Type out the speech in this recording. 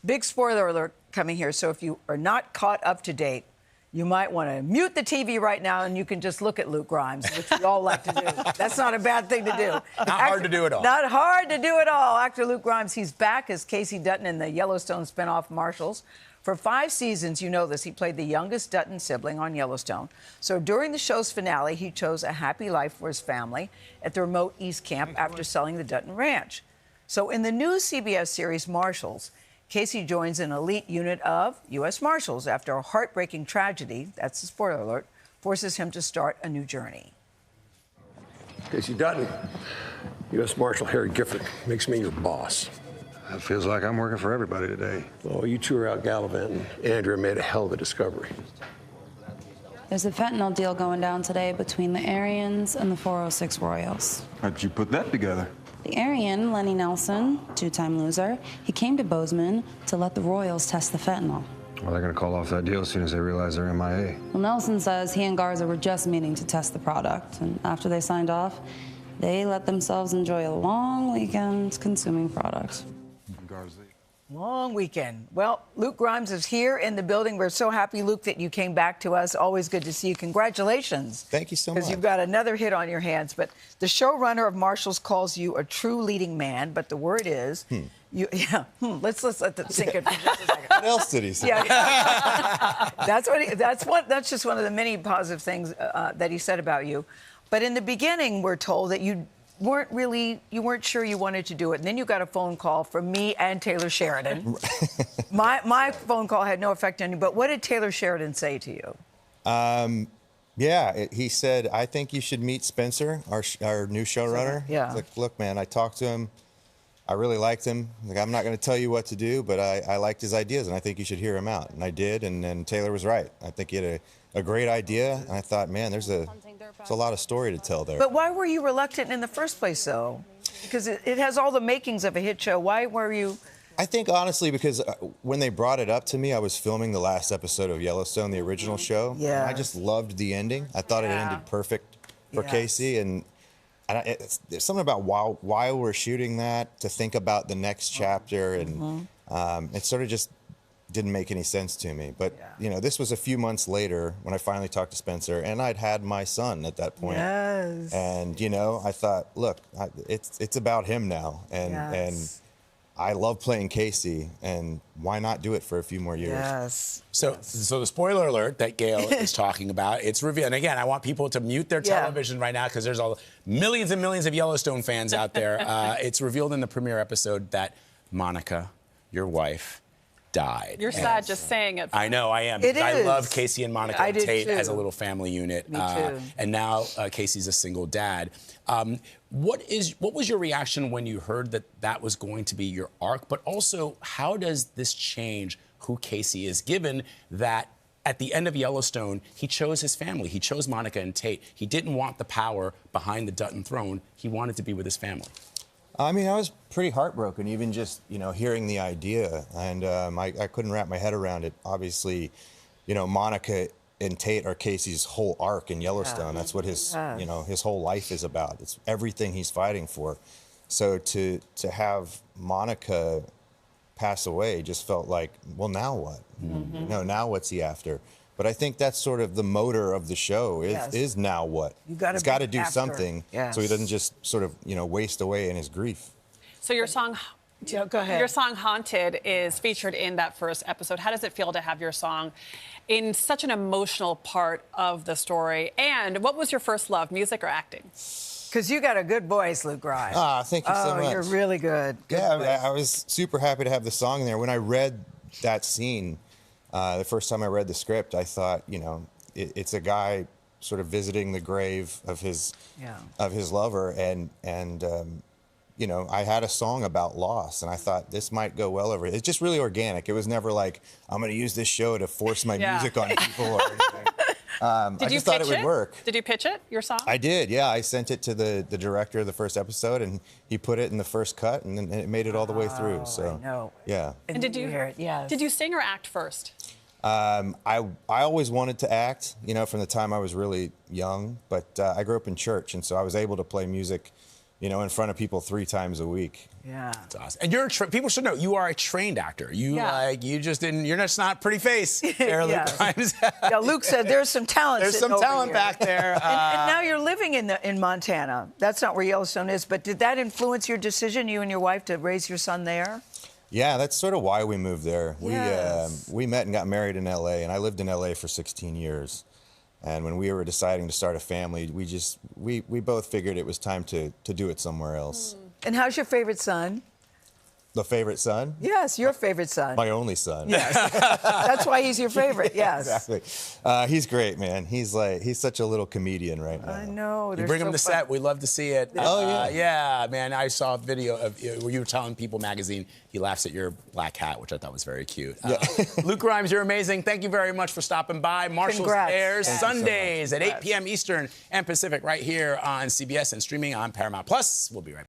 Big spoiler alert coming here. So if you are not caught up to date, you might want to mute the TV right now and you can just look at Luke Grimes, which we all like to do. That's not a bad thing to do. Not hard to do at all. Not hard to do at all. Actor Luke Grimes, he's back as Casey Dutton in the Yellowstone spinoff Marshals. For 5 seasons, you know this, he played the youngest Dutton sibling on Yellowstone. So during the show's finale, he chose a happy life for his family at the remote East Camp after selling the Dutton ranch. So in the new CBS series Marshals, Casey joins an elite unit of U.S. Marshals after a heartbreaking tragedy, that's a spoiler alert, forces him to start a new journey. Casey Dutton, U.S. Marshal Harry Gifford, makes me your boss. It feels like I'm working for everybody today. Well, you two are out gallivanting. Andrea made a hell of a discovery. There's a fentanyl deal going down today between the Aryans and the 406 Royals. How'd you put that together? The Aryan, Lenny Nelson, 2-time loser, he came to Bozeman to let the Royals test the fentanyl. Well, they're going to call off that deal as soon as they realize they're MIA. Well, Nelson says he and Garza were just meeting to test the product, and after they signed off, they let themselves enjoy a long weekend consuming product. Long weekend. Well, Luke Grimes is here in the building. We're so happy, Luke, that you came back to us. Always good to see you. Congratulations. Thank you so much. Because you've got another hit on your hands. But the showrunner of Marshals calls you a true leading man, but the word is... Let's let that sink in for just a second. What else did he say? That's just one of the many positive things that he said about you. But in the beginning, we're told that you weren't sure you wanted to do it. And then you got a phone call from me and Taylor Sheridan. My phone call had no effect on you, but what did Taylor Sheridan say to you? He said, I think you should meet Spencer, our new showrunner. Yeah. Like, look, man, I talked to him. I really liked him. Like, I'm not going to tell you what to do, but I liked his ideas, and I think you should hear him out. And I did, and Taylor was right. I think he had a great idea, and I thought, man, there's a lot of story to tell there. But why were you reluctant in the first place, though? Because it has all the makings of a hit show. Why were you... I think, honestly, because when they brought it up to me, I was filming the last episode of Yellowstone, the original show. Yeah. And I just loved the ending. I thought it ended perfect for Casey, and there's something about while we're shooting that, to think about the next chapter, and it sort of just didn't make any sense to me. But, you know, this was a few months later when I finally talked to Spencer, and I'd had my son at that point. Yes. And, you know, I thought, look, it's about him now. And I love playing Casey, and why not do it for a few more years? Yes. So the spoiler alert that Gayle is talking about, it's revealed. And again, I want people to mute their television right now because there's millions and millions of Yellowstone fans out there. It's revealed in the premiere episode that Monica, your wife, died. You're sad just saying it. I know, I am. It is. I love Casey and Monica and Tate as a little family unit. Me too. And now Casey's a single dad. What was your reaction when you heard that was going to be your arc? But also, how does this change who Casey is, given that at the end of Yellowstone, he chose his family. He chose Monica and Tate. He didn't want the power behind the Dutton throne. He wanted to be with his family. I mean, I was pretty heartbroken, even just, you know, hearing the idea. And I couldn't wrap my head around it. Obviously, you know, Monica and Tate are Casey's whole arc in Yellowstone. That's what his, you know, his whole life is about. It's everything he's fighting for. So to have Monica pass away just felt like, well, now what? You know, now what's he after? But I think that's sort of the motor of the show is now what? He's got to do something so he doesn't just sort of, you know, waste away in his grief. So your song, go ahead. Your song "Haunted" is featured in that first episode. How does it feel to have your song in such an emotional part of the story? And what was your first love, music or acting? Because you got a good voice, Luke Grimes. Thank you so much. Oh, you're really good. I was super happy to have the song in there. When I read that scene, the first time I read the script, I thought, you know, it's a guy sort of visiting the grave of his lover, and you know, I had a song about loss, and I thought this might go well over it. It's just really organic. It was never like, I'm going to use this show to force my music on people or anything. I just thought it would work. Did you pitch it, your song? I did, yeah. I sent it to the director of the first episode, and he put it in the first cut, and it made it all the way through. So, I know. Yeah. And did you hear it? Yeah. Did you sing or act first? I always wanted to act, you know, from the time I was really young, but I grew up in church, and so I was able to play music in front of people 3 times a week. Yeah. That's awesome. And you're people should know you are a trained actor. You you just didn't. You're just not pretty face. There, Luke Grimes. Yeah, Luke said there's some talent. There's some talent back there. And now you're living in Montana. That's not where Yellowstone is, but did that influence your decision, you and your wife, to raise your son there? Yeah, that's sort of why we moved there. Yes. We met and got married in L.A., and I lived in L.A. for 16 years. And when we were deciding to start a family, we both figured it was time to do it somewhere else. And how's your favorite son? The favorite son? Yes, your favorite son. My only son. Yes. That's why he's your favorite, yes. Exactly. He's great, man. He's such a little comedian right now. I know. You bring him to set. We love to see it. Oh, yeah. Yeah, man. I saw a video of where you were telling People magazine he laughs at your black hat, which I thought was very cute. Luke Grimes, you're amazing. Thank you very much for stopping by. Marshals Congrats. airs Thank Sundays so at 8 p.m. Eastern and Pacific right here on CBS and streaming on Paramount+. We'll be right back.